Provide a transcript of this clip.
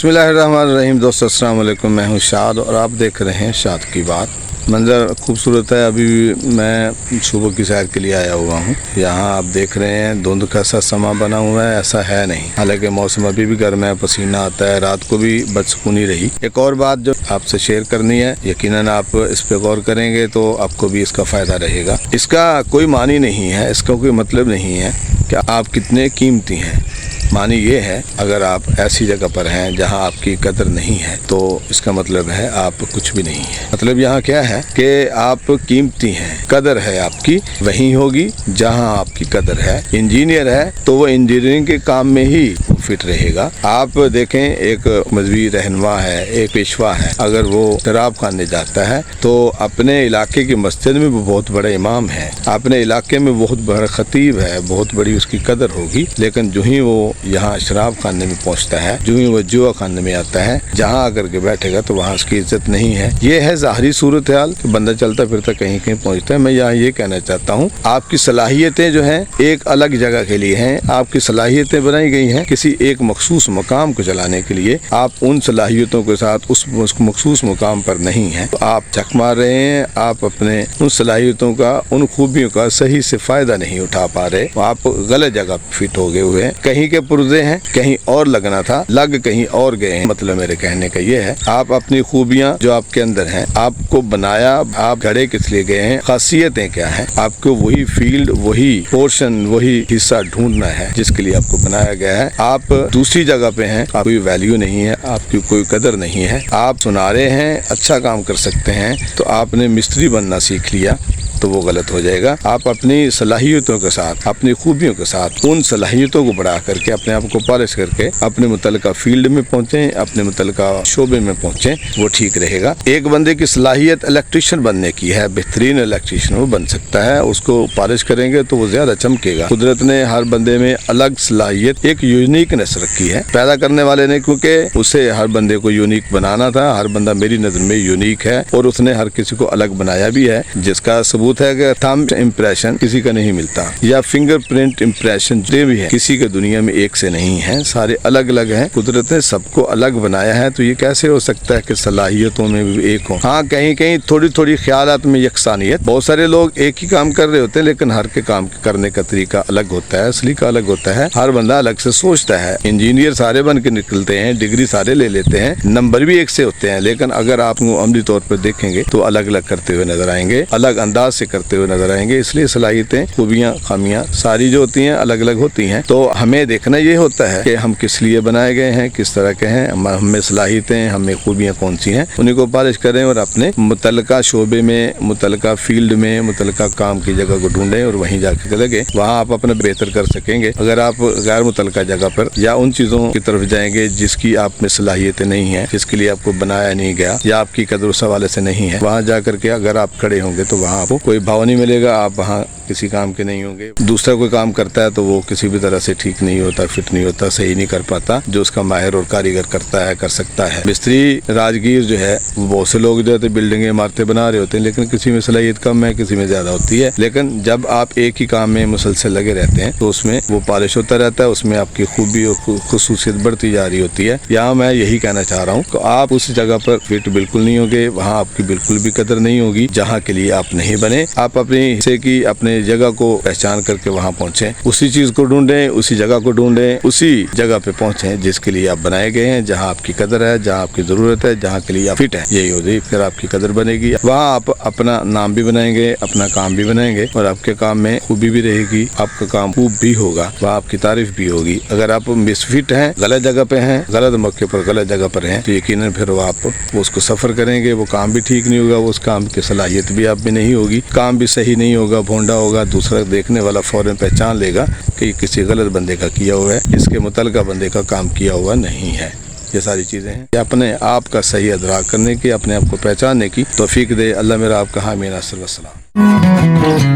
बिस्मिल्लाहिर्रहमानिर्रहीम। दोस्तों अस्सलाम वालेकुम, मैं हूं शाद और आप देख रहे हैं शाद की बात। मंज़र खूबसूरत है। अभी मैं सुबह की सैर के लिए आया हुआ हूं। यहाँ आप देख रहे हैं धुंध का सा समा बना हुआ है, ऐसा है नहीं। हालांकि मौसम अभी भी गर्म है, पसीना आता है। रात को भी बदसुकूनी रही। एक और बात जो आपसे शेयर करनी है, यकीनन आप इस पे गौर करेंगे तो आपको भी इसका फ़ायदा रहेगा। इसका कोई मानी नहीं है, इसका कोई मतलब नहीं है कि आप कितने कीमती हैं। मानी ये है, अगर आप ऐसी जगह पर हैं जहां आपकी कदर नहीं है तो इसका मतलब है आप कुछ भी नहीं है। मतलब यहाँ क्या है कि आप कीमती हैं, कदर है आपकी वहीं होगी जहां आपकी कदर है। इंजीनियर है तो वो इंजीनियरिंग के काम में ही फिट रहेगा। आप देखें, एक मजहबी रहनुमा है, एक पेशवा है, अगर वो शराब खाने जाता है तो अपने इलाके की मस्जिद में वो बहुत बड़ा इमाम है, अपने इलाके में बहुत बड़ा खतीब है, बहुत बड़ी उसकी कदर होगी। लेकिन जो ही वो यहाँ शराब खाने में पहुँचता है, जो ही वो जुआ खाने में आता है, जहाँ आकर के बैठेगा तो वहाँ उसकी इज्जत नहीं है। ये है ज़ाहरी सूरत हाल कि बंदा चलता फिरता कहीं कहीं पहुँचता है। मैं यहाँ ये कहना चाहता हूँ, आपकी सलाहियतें जो हैं एक अलग जगह के लिए हैं। आपकी सलाहियतें बनाई गई हैं किसी एक मखसूस मकाम को चलाने के लिए। आप उन सलाहियतों के साथ उस मखसूस मकाम पर नहीं हैं तो आप झक मार रहे हैं। आप अपने उन सलाहियतों का, उन खूबियों का सही से फायदा नहीं उठा पा रहे। आप गलत जगह फिट हो गए हुए हैं। कहीं के पुर्जे हैं, कहीं और लगना था, लग कहीं और गए हैं। मतलब मेरे कहने का ये है, आप अपनी खूबियां जो आपके अंदर हैं, आपको बनाया, आप घड़े किस लिए गए हैं, खासियतें क्या हैं, आपको वही फील्ड, वही पोर्शन, वही हिस्सा ढूंढना है जिसके लिए आपको बनाया गया है। आप दूसरी जगह पे हैं, आपकी कोई वैल्यू नहीं है, आपकी कोई कदर नहीं है। आप सुनारे हैं, अच्छा काम कर सकते हैं, तो आपने मिस्त्री बनना सीख लिया तो वो गलत हो जाएगा। आप अपनी सलाहियतों के साथ, अपनी खूबियों के साथ उन सलाहियतों को बढ़ा करके, अपने आप को पॉलिश करके अपने मुतल्लिका फील्ड में पहुंचे, अपने मुतल्लिका शोबे में पहुंचे, वो ठीक रहेगा। एक बंदे की सलाहियत इलेक्ट्रीशियन बनने की है, बेहतरीन इलेक्ट्रीशियन वो बन सकता है, उसको पॉलिश करेंगे तो वो ज्यादा चमकेगा। कुदरत ने हर बंदे में अलग सलाहियत, एक यूनिकनेस रखी है पैदा करने वाले ने, क्योंकि उसे हर बंदे को यूनिक बनाना था। हर बंदा मेरी नजर में यूनिक है और उसने हर किसी को अलग बनाया भी है, जिसका सबूत है कि थंब इम्प्रेशन किसी का नहीं मिलता, या फिंगरप्रिंट इम्प्रेशन जो भी है किसी के दुनिया में एक से नहीं है, सारे अलग अलग हैं। कुदरत ने सबको अलग बनाया है, तो ये कैसे हो सकता है कि सलाहियतों में भी एक हो। हाँ, कहीं कहीं थोड़ी थोड़ी ख्यालात में यकसानियत। बहुत सारे लोग एक ही काम कर रहे होते हैं, लेकिन हर के काम करने का तरीका अलग होता है, सलीका अलग होता है। हर बंदा अलग से सोचता है। इंजीनियर सारे बन के निकलते हैं, डिग्री सारे ले लेते हैं, नंबर भी एक से होते हैं, लेकिन अगर आप अमली तौर पर देखेंगे तो अलग अलग करते हुए नजर आएंगे, अलग अंदाज से करते हुए नजर आएंगे। इसलिए सलाहियतें, खूबियां, खामियां सारी जो होती हैं अलग अलग होती हैं। तो हमें देखना ये होता है कि हम किस लिए बनाए गए हैं, किस तरह के हैं, हमें सलाहियतें, हमें खूबियां कौन सी हैं, उन्हीं को पॉलिश करें और अपने मुतल्लिका शोबे में, मुतल्लिका फील्ड में, मुतल्लिका काम की जगह को ढूंढें और वहीं जाके लगे, वहाँ आप अपना बेहतर कर सकेंगे। अगर आप गैर मुतल्लिका जगह पर या उन चीजों की तरफ जाएंगे जिसकी आप में सलाहियतें नहीं है, जिसके लिए आपको बनाया नहीं गया या आपकी कदर उस हवाले से नहीं है, वहाँ जाकर के अगर आप खड़े होंगे तो वहाँ आपको कोई भाव नहीं मिलेगा, आप वहाँ किसी काम के नहीं होंगे। दूसरा कोई काम करता है तो वो किसी भी तरह से ठीक नहीं होता, फिट नहीं होता, सही नहीं कर पाता। जो उसका माहिर और कारीगर करता है, कर सकता है। मिस्त्री, राजगीर जो है, बहुत से लोग जो है बिल्डिंगें, इमारतें बना रहे होते हैं, लेकिन किसी में सलाहियत कम है, किसी में ज्यादा होती है। लेकिन जब आप एक ही काम में मुसलसल लगे रहते हैं तो उसमें वो पॉलिश होता रहता है, उसमें आपकी खूबी और खुसूसियत बढ़ती जा रही होती है। यहाँ मैं यही कहना चाह रहा हूँ कि आप उस जगह पर फिट बिल्कुल नहीं होंगे, वहाँ आपकी बिल्कुल भी कदर नहीं होगी जहाँ के लिए आप नहीं बने। आप अपने हिस्से की, अपने जगह को पहचान करके वहाँ पहुँचे, उसी चीज को ढूंढें, उसी जगह को ढूंढें, उसी जगह पे पहुँचे जिसके लिए आप बनाए गए हैं, जहाँ आपकी कदर है, जहाँ आपकी जरूरत है, जहाँ के लिए आप फिट है। यही होगी, फिर आपकी कदर बनेगी। वहाँ आप अपना नाम भी बनाएंगे, अपना काम भी बनाएंगे और आपके काम में खूबी भी रहेगी, आपका काम खूब भी होगा, वहाँ आपकी तारीफ भी होगी। अगर आप मिसफिट हैं, गलत जगह पे हैं, गलत मौके पर गलत जगह पर हैं, तो यकीनन फिर वो आप उसको सफर करेंगे, वो काम भी ठीक नहीं होगा, उस काम की सलाहियत भी आप में नहीं होगी, काम भी सही नहीं होगा, भोंडा होगा। दूसरा देखने वाला फौरन पहचान लेगा कि किसी गलत बंदे का किया हुआ है, इसके मुतल्लिका बंदे का काम किया हुआ नहीं है। ये सारी चीजें हैं, ये अपने आप का सही अदराक करने की, अपने आप को पहचानने की तौफीक दे। अल्लाह मेरा आपका हामी नासिर वस्सलाम।